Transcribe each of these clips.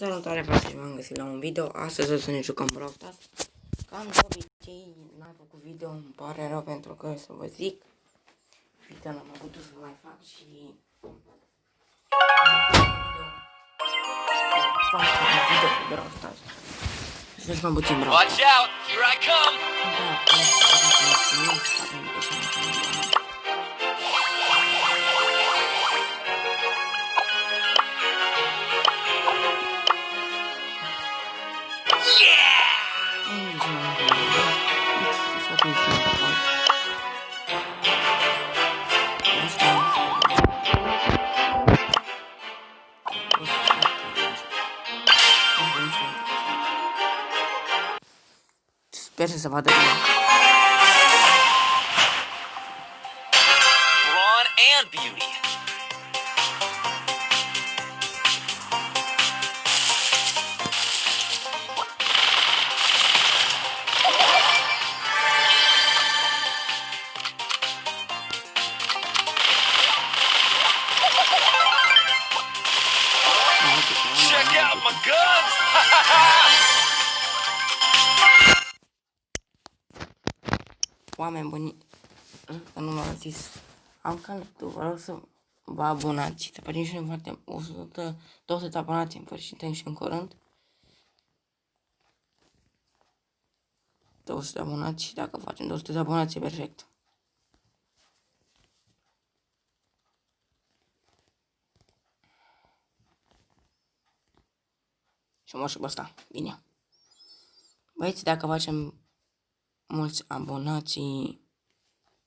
Salutare, frate, și m-am găsit la un video. Astăzi o să ne jucăm Brawl Stars. Cam de obicei, n-am făcut video, îmi pare rău pentru că, să vă zic, video n-am mai putut să mai fac și... video cu Brawl Stars. Să jucăm puțin Brawl Stars. Watch out, here I come! Sper să se vadă bine. Brawn and beauty. Check out my guns! Oameni buni, încă nu m-am zis, am canalul, vă rog să vă abonați, să facem și noi foarte 100, 200 abonați în sfârșit și în curând. 200 abonați și dacă facem 200 abonați e perfect. Și mă și pe ăsta, bine. Băieți, dacă facem mulți abonații,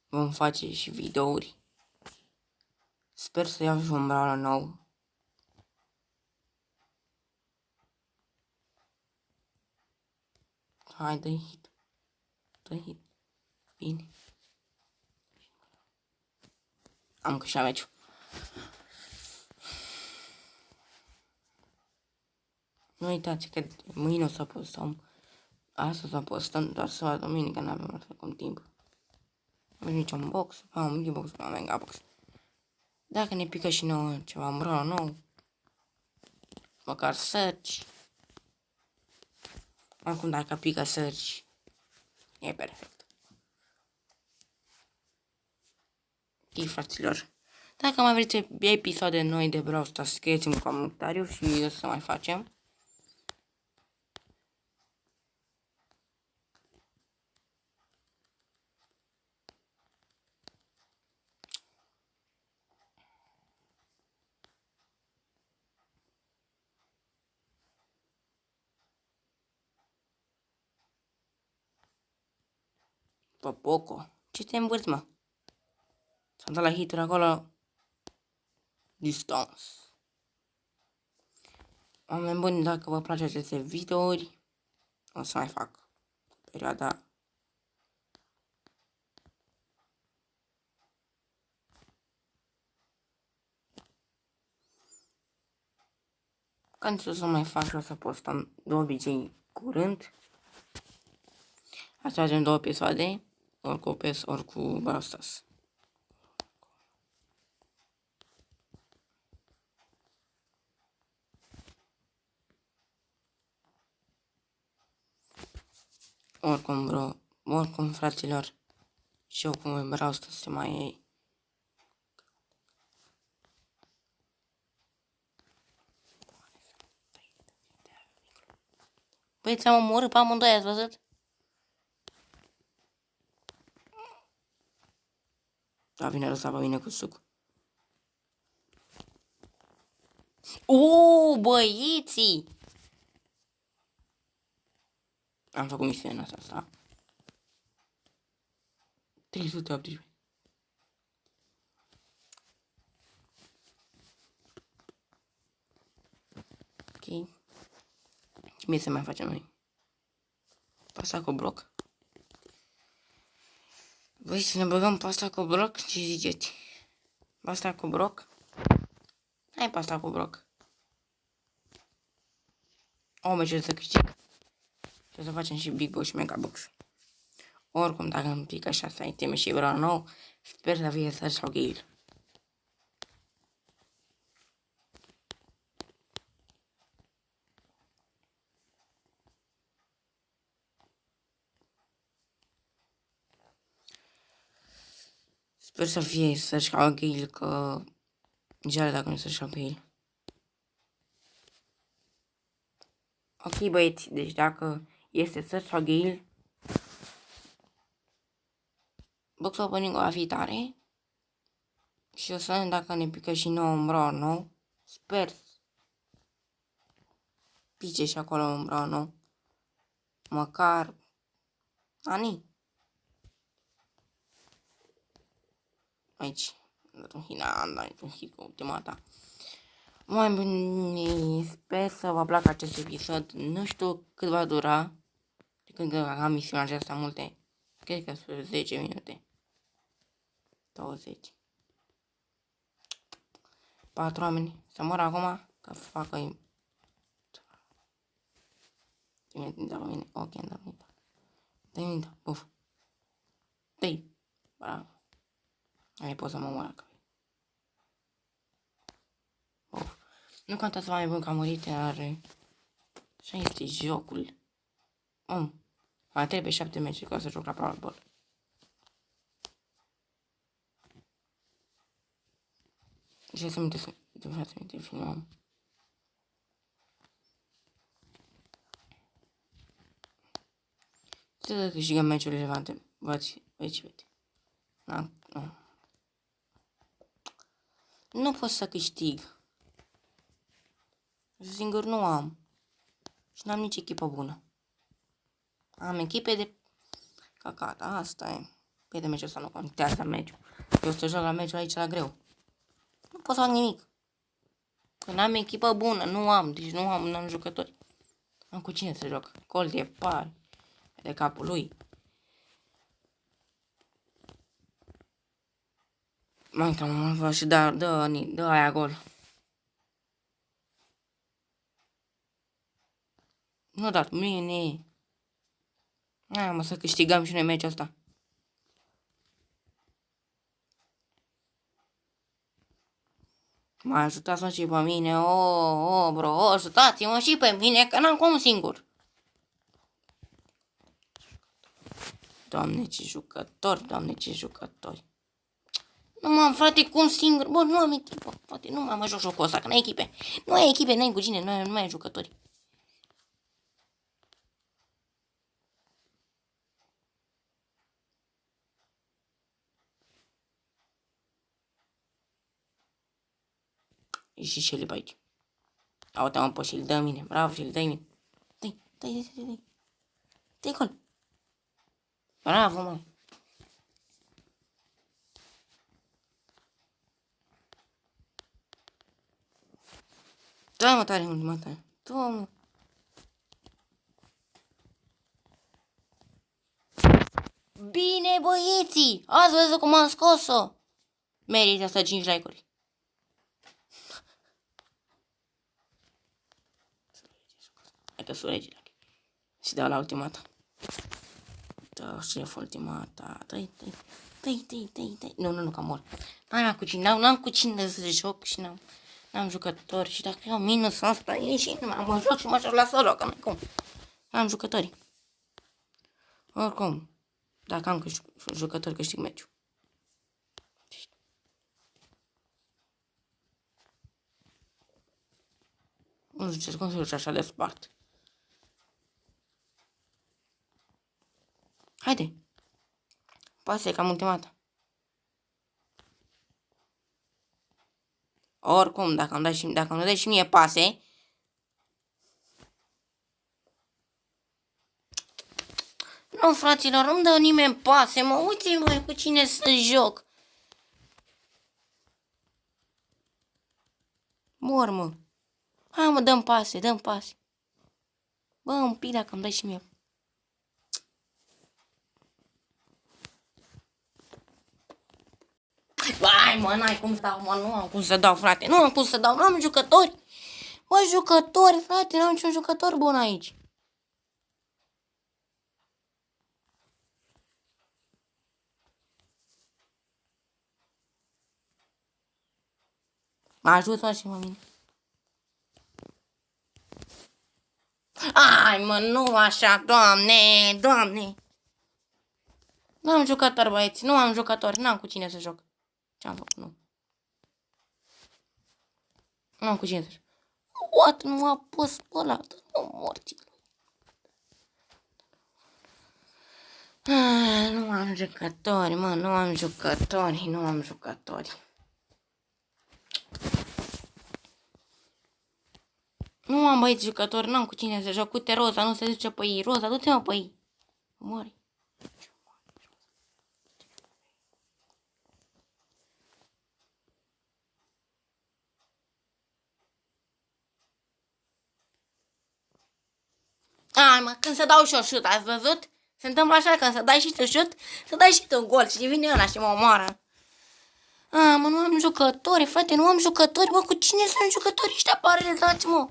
vom face și videouri. Sper să iau și un brawler nou. Hai, dă hit. Dă hit. Bine. Am câștigat meciul. Nu uitați că mâine o să postăm. Astăzi o să postăm, doar să la duminică n-avem altfel cum timp. Nu avem niciun box, am un box, am mega box. Dacă ne pică și nouă ceva îmbrălă nou, măcar search. Acum dacă pică search, e perfect. Ok, fraților. Dacă mai vreți episoade noi de Brawl Stars, scrieți-mi în comentariu și o să mai facem. Poco, ce te învârți, mă? S-am dat la hituri acolo. Distance. Oameni buni, dacă vă place aceste videouri, o să mai fac perioada. Când o să mai fac și o să postăm de obicei curând. Așa avem 2 episoade, ori cu PES, ori cu Brawl Stars. Oricum, fraților, și eu cum Brawl Stars se mai iei. Păi ți-am omorât pe amândoi, ați văzut? Da, vine lăsa pe mine cu suc. Băieții! Am făcut misiunea asta. 318. Ok. Ce mie să mai facem noi? Pasta cu bloc. Voi să ne băgăm pasta cu bloc? Ce ziceți? Pasta cu bloc? Hai pasta cu bloc. O, mă, ce să câștig. Și o să facem și Big Box și Mega Box. Oricum, dacă îmi pică 6 iteme și vreau nou, sper să fie Search sau Gale. Sper să fie să-și ca Gale, că deja dacă nu să-și ca Gale. Ok, băieți, deci dacă este să-și ca Gale, box opening va fi tare. Și o să vedem dacă ne pică și nouă un brawler nou. Sper. Pice și acolo un brawler nou. Măcar Ani. Aici. Într-un hit, într-un hit cu ultimata. Mai bine, sper să vă placă acest episod. Nu știu cât va dura. De când am misiunea aceasta multe. Cred că spre 10 minute. 20. 4 oameni. Să mor acum. Că facă... Dă-mi pe mine. Ok, dă-mi pe. Dă-mi pe. Buf. Dă-i. Bravo. Ai pot să mă mor acolo. Buf. Nu contează mai bun că am murit, dar... Așa este jocul. Mai trebuie 7 meciuri ca să joc la Powerball. Și să minte filmăm. Să câștigăm meciuri relevante. Vezi. Nu pot să câștig. Singur nu am. Și n-am nici echipă bună. Am echipe de cacat. Asta e. Păi de meciul ăsta nu contează meciul. Eu să joc la meciul aici la greu. Nu pot să fac nimic. Că n-am echipă bună. Nu am. Deci n-am jucători. Am cu cine să joc. Colt e par. De capul lui. Mai cam mă și dă aia gol. Nu dat mine. Hai mă să câștigăm și noi meciul ăsta. Mă ajutați-mă și pe mine. Bro, ajutați-mă și pe mine că n-am cum singur. Doamne, ce jucători. Nu m-am, frate, cum singur. Bă, nu am echipă. Frate, nu m-am joc jocul ăsta, că n-ai echipe. Nu ai echipe, n-ai cu cine, nu ai jucători. E și Shelly pe aici. Uite, mă, pe Shelly, dă mine. Bravo, Shelly, dă-i mine. Dă-i. Dă-i gol. Bravo, mă. Da, mă, tare mult, mă, tare. Mă. Bine, băieții! Ați văzut cum am scos-o? Merită să 5 like-uri. Hai că sunt regile. Și dau la ultimata. Da, șef, ultimata. Dă-i. Nu, că mor. N-am cu cine să joc și n-am jucători. Și dacă eu minus asta e și nu mă joc și mă joc la solo, că nu cum. N-am jucători. Oricum, dacă am jucători, câștig meciul. Nu știu cum să joci așa de spart. Haide. Pase cam ultimata. Oricum, dacă nu dai și mie pase. Nu, fraților, nu-mi dă nimeni pase, mă, uite-mă cu cine să joc. Mor, mă. Hai, mă, dăm pase. Bă, un pic dacă îmi dai și mie. Hai, mă, n-ai cum să dau, mă, nu am cum să dau, frate. Nu am jucători. Bă, jucători, frate, n-am niciun jucător bun aici. Mă ajută și mă mine. Ai, mă, nu așa, doamne. Nu am jucător, băieți, n-am cu cine să joc. Ce-am făcut? Nu. Nu am cu cine să... What? Nu a pus pe ăla. Nu, morții. Nu am jucători, mă, nu am jucători, nu am jucători. Nu am băieți jucători, n-am cu cine să joc. Uite, Roza, nu se duce pe ei. Roza, du-te mă pe ei. Mori. Ai, mă, când să dau și o șut, ați văzut? Se întâmplă așa, când să dai și tu șut, să dai și tu gol și vine ăla și mă omoară. Mă, nu am jucători, frate, nu am jucători, mă, cu cine sunt jucătorii ăștia paralizați, mă?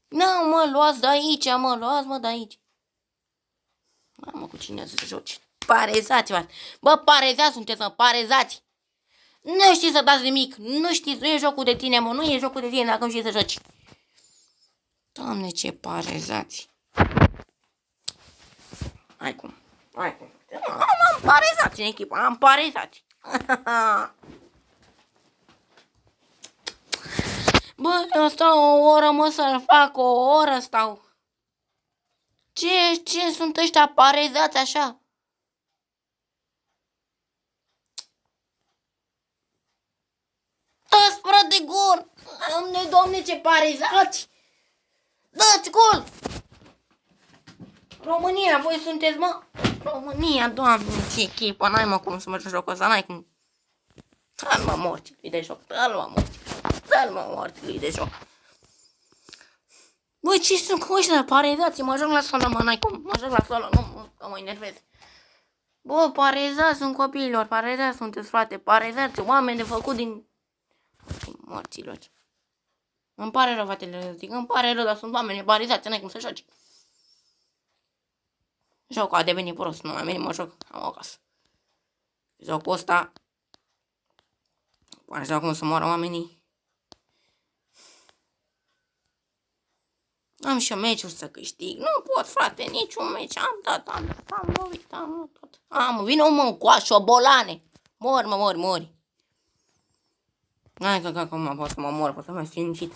Nu, mă, luați de aici, mă, luați, mă, de aici. Mă, cu cine să joci? Parezați, mă. Bă, parezați sunteți, mă, parezați. Nu știți să dați nimic, nu știți, nu e jocul de tine, mă, nu e jocul de tine dacă nu știi să joci. Doamne, ce parezați. Hai cum. Am parezați în echipă, am parezați. Bă, eu stau o oră, mă, să-l fac, o oră stau. Ce sunt ăștia parezați așa? Dați, frate, gol! Doamne, ce parezați! Dați gol! România, voi sunteți, mă? România, Doamne, ce echipă, n-ai, mă, cum să mă joc jocul ăsta, n-ai cum. Dă-l, mă, morții de joc, dă-l, mă, morții. Dă-l, mă, morții de joc. Băi, ce sunt cu ăștia parezați? Mă joc la solo, mă, n-ai cum. Mă joc la solo, nu, că mă enervez. Bă, parezați sunt copiilor, parezați sunteți, frate, parezați, oameni de făcut din... morților. Îmi pare rău, fratele, zic, îmi pare rău, dar sunt oameni parezați, n-ai cum să joci. Jocul a devenit prost, nu mai meni mă joc, am o casă. Jocul ăsta... Pare să cum să moară oamenii. Am și meciuri să câștig. Nu pot, frate, niciun meci. Am lovit, am tot. Vină mă cu șobolane. Mori. Hai că acum pot să mă mor, pot să mai sinucid.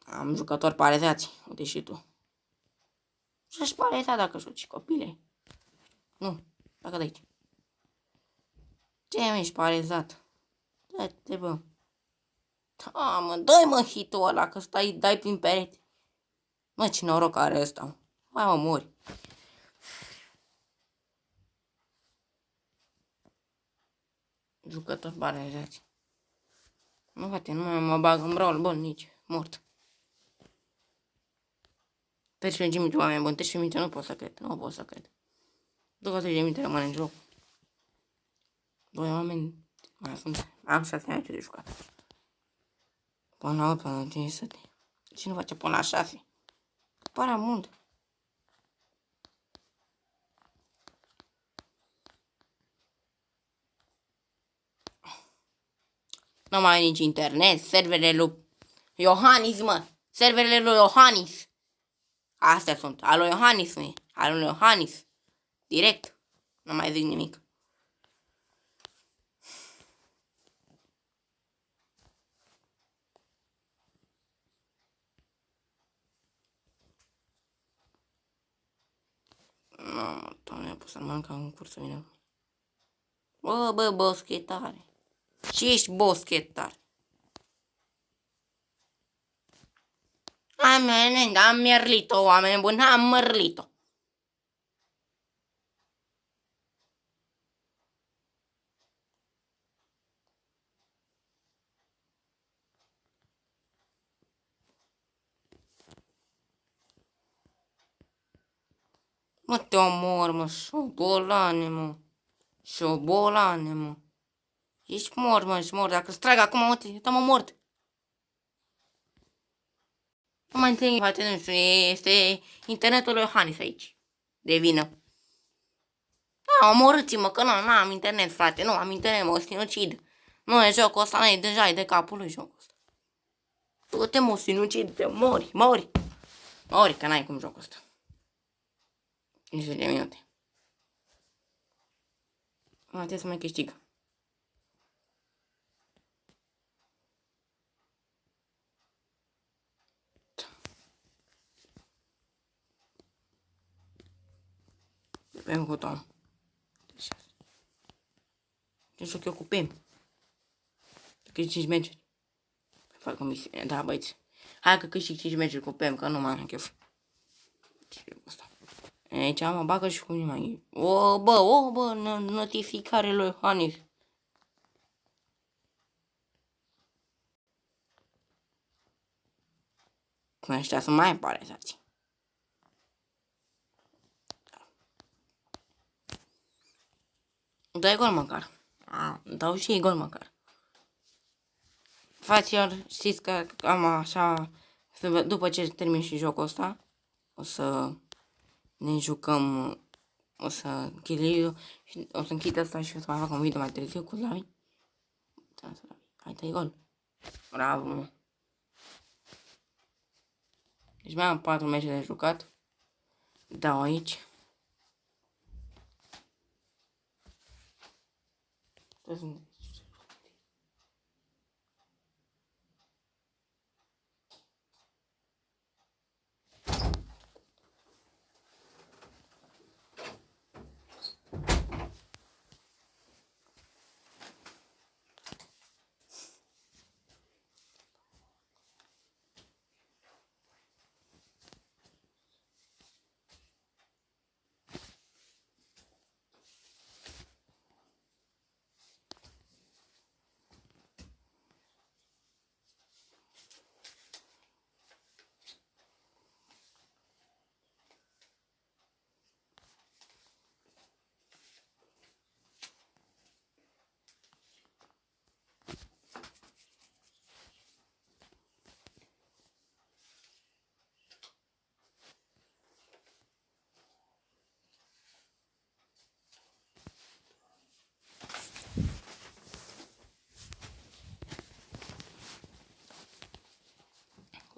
Am jucători parezați, uite și tu. Și-aș pareza dacă joci, copile. Nu, dacă de aici. Ce mi-ești parezat? Dă-te, bă. Da, mă, dă-i, mă, hitul ăla, că dai prin perete. Mă, ce noroc are ăsta. Hai, mă, mori. Jucători parezați. Nu, frate, nu mai mă bag în brawl, bun, nici. Mort. 13 minute, oameni buni, 13 minute, nu pot să cred. 20 de minute rămâne în joc. Doi oameni, mai sunt, am 6 minute de jucat. Până la 8, până la 500. Ce nu face până la 6? Pare mult. Nu mai ai nici internet, serverele lui Iohannis, mă. Serverele lui Iohannis. Astea sunt, al lui Iohannis, mă. Al lui Iohannis. Direct. Nu mai zic nimic. Nu, doamne, pot să mănânc în cursă mine. Bă, boschetare. Și ești boschetar. Am mierlit-o, oameni buni, am mărlit-o. Mă, te omor, mă, șobolane, mă. Ești mort, mă, ești mort. Dacă îți trag acum, mă mort. Nu mai înțeleg, frate, nu știu, este internetul lui Iohannis aici. De vină. Omorâți-mă, că nu am internet, frate, nu am internet, mă sinucid. Nu e jocul ăsta, deja e de capul lui jocul ăsta. Du-te, mă sinucid, mori, că n-ai cum jocul ăsta. 10 minute. Mai trebuie să mai câștig. Pem cu Tom. Deci joc eu cu Pem. Câștig 5 meciuri. Fac o misiune, da, băieți. Hai că câștig 5 meciuri cu Pem, că nu mai am chef. Ce e asta? Aici mă bagă și cu nimeni. O, bă, notificare lui Hanif. Când ăștia sunt mai parezați. Dai gol măcar. Dau și ei gol măcar. Fraților, știți că am așa, după ce termin și jocul ăsta, o să ne jucăm, o să închid și o să închid asta și o să mai fac un video mai târziu cu Lavi. Hai, dai gol. Bravo, mă. Deci mai am 4 meciuri de jucat. Dau aici.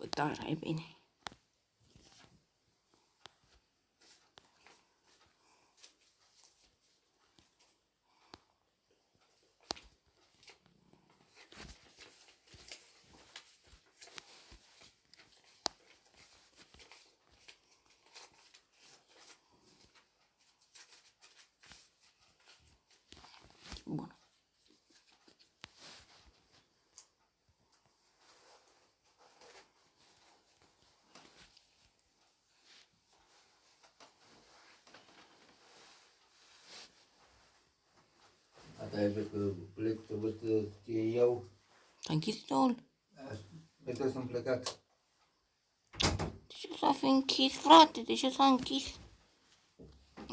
Dar e bine. Bun. Asta e că plec, trebuie să ți iau. S-a închis totul. Pentru să-mi plecat. De ce s-a fi închis, frate? De ce s-a închis?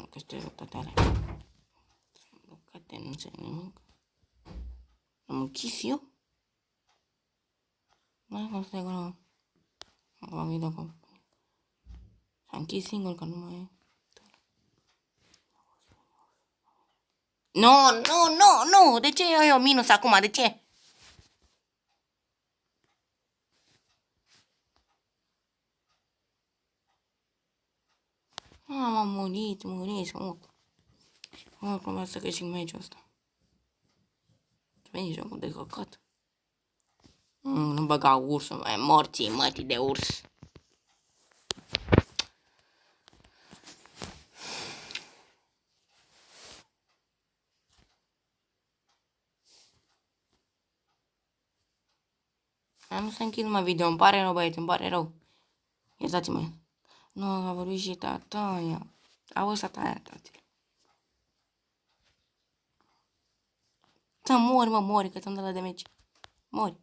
Că știu toate alea. Sunt blocate, nu înțeleg nimic. Am închis eu? Mai cum stai acolo. Acum video acolo. S-a închis singur că nu mai e. Nu! De ce iau eu minus acum? De ce? M-am murit, mă. Acum să câștig meciul ăsta. Veni jocul de căcat. Nu băga ursul, mai morții, mătii de urs. Nu s-a închis numai video, îmi pare rău, băieți, îmi pare rău. Iertați-mă. Nu, a vorbit și tataia. Auzi tataia, tatăl. Să mori, că ți-am dat de meci. Mori.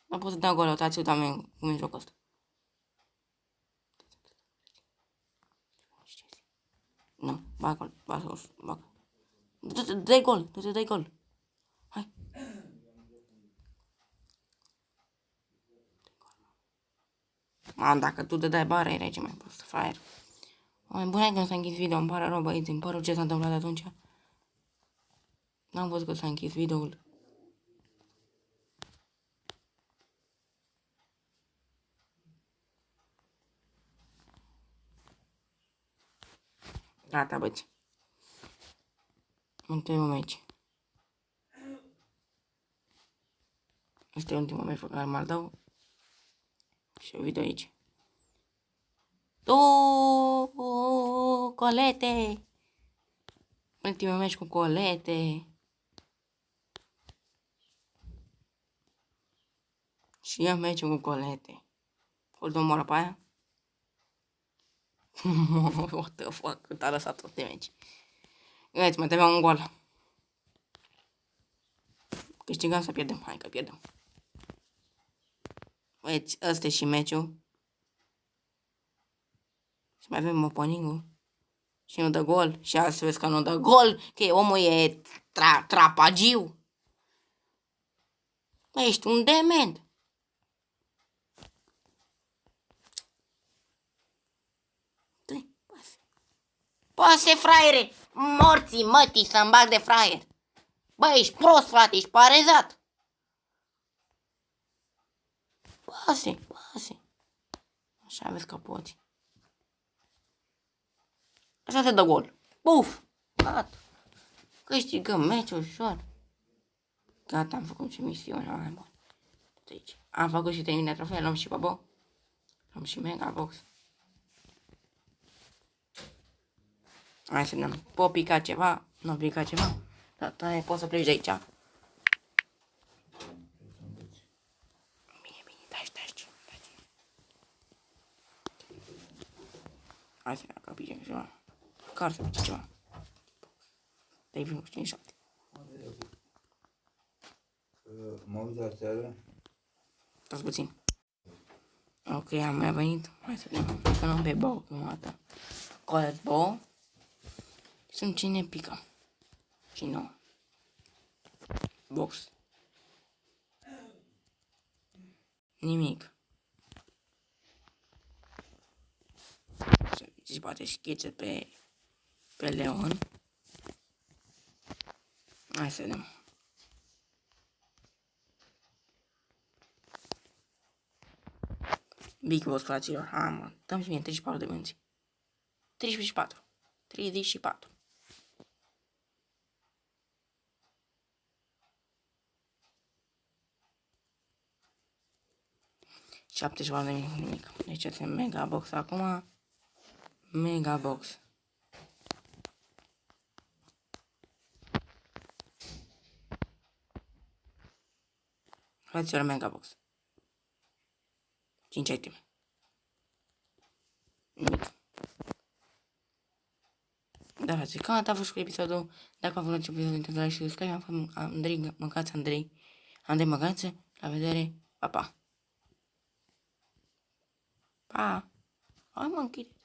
Nu pot să dau gol, uitați-vă, doamne, cum e jocul ăsta. Nu, bag gol, bag. Dă-i gol. Hai. Dacă tu te dai bara, erai ce mai prost, fraier. Mai bun că nu s-a închis video, îmi pare rău, băieți, îmi pare rău ce s-a întâmplat atunci. N-am văzut că s-a închis videoul. Gata, băieți. Ultimul meci. Este ultimul meci pe care mă-l dau. Și o video aici. Tu, Colete! Ultimul meci cu Colete. Și ia meciul cu Colete. O să moară pe aia? What the fuck, cât a lăsat tot de meci. Uite, mai trebuia un gol. Câștigăm să pierdem. Hai că pierdem. Uite, ăsta e și meciul. Și mai avem opening-ul. Și nu dă gol. Și azi vezi că nu dă gol. Că omul e trapagiu. Bă, ești un dement. Poate, fraiere. Morții mătii să-mi bag de fraier. Bă, ești prost, frate, ești parezat. Pase. Așa vezi că poți. Așa se dă gol. Buf! Gata. Câștigăm meciul ușor. Gata, am făcut și misiunea mai bună. Deci, am făcut și 3000 de trofee, luăm și Babo. Luăm și Megabox. Hai să vedem. Pot pica ceva? Nu pica ceva? Da, poți să pleci de aici. Bine, taci. Hai să vedem că picem ceva. Care să pice ceva? Te-ai vin cu 57. Mă uit la seară. Stați puțin. Ok, am mai venit. Hai să vedem. Să nu pe bou, prima dată. Collect ball. Sunt cine pică. Și nu. Box. Nimic. Și poate schițe pe Leon. Hai să vedem. Big Boss, fraților. Hai, mă. Dăm și mie 34 de minți. 34. 34. $70 de nimic. Deci este Megabox acum. Megabox. Fraților, Megabox. 5 iteme. Nimic. Da, frate, cam atât a fost cu episodul. Dacă v-a plăcut episodul, intrați like și subscribe. Am fost Andrei Măcață, Andrei Măcață. La vedere. Pa, pa. Pa. Hai, mă, închide.